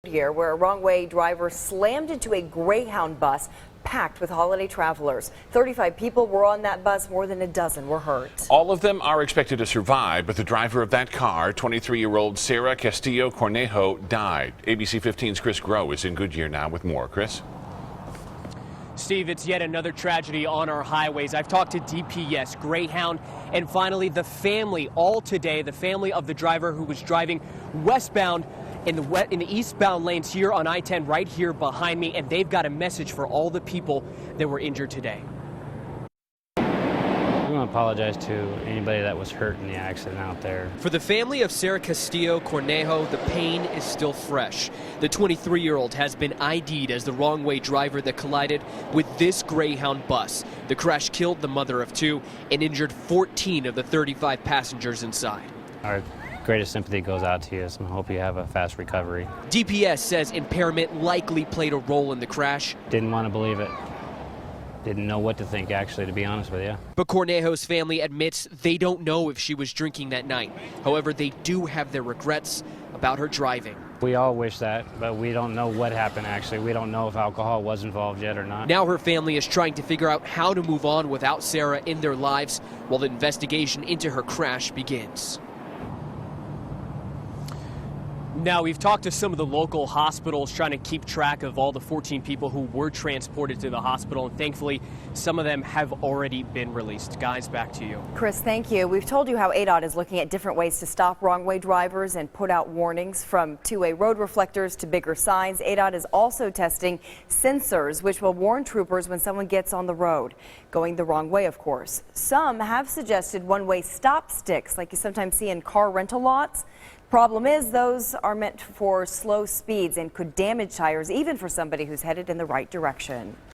Goodyear, where a wrong-way driver slammed into a Greyhound bus packed with holiday travelers. 35 people were on that bus. More than a dozen were hurt. All of them are expected to survive, but the driver of that car, 23-year-old Sarah Castillo Cornejo, died. ABC 15's Chris Groh is in Goodyear now with more. Chris? Steve, it's yet another tragedy on our highways. I've talked to DPS, Greyhound, and finally the family all today, the family of the driver who was driving westbound in the eastbound lanes here on I-10 right here behind me, and they've got a message for all the people that were injured today. We want to apologize to anybody that was hurt in the accident out there. For the family of Sarah Castillo Cornejo, the pain is still fresh. The 23-year-old has been ID'd as the wrong-way driver that collided with this Greyhound bus. The crash killed the mother of two and injured 14 of the 35 passengers inside. Our greatest sympathy goes out to you, and I hope you have a fast recovery. DPS says impairment likely played a role in the crash. Didn't want to believe it. Didn't know what to think, actually, to be honest with you. But Cornejo's family admits they don't know if she was drinking that night. However, they do have their regrets about her driving. We all wish that, but we don't know what happened, actually. We don't know if alcohol was involved yet or not. Now her family is trying to figure out how to move on without Sarah in their lives while the investigation into her crash begins. Now, we've talked to some of the local hospitals trying to keep track of all the 14 people who were transported to the hospital, and thankfully, some of them have already been released. Guys, back to you. Chris, thank you. We've told you how ADOT is looking at different ways to stop wrong-way drivers and put out warnings, from two-way road reflectors to bigger signs. ADOT is also testing sensors, which will warn troopers when someone gets on the road, going the wrong way, of course. Some have suggested one-way stop sticks, like you sometimes see in car rental lots. Problem is, those are meant for slow speeds and could damage tires, even for somebody who's headed in the right direction.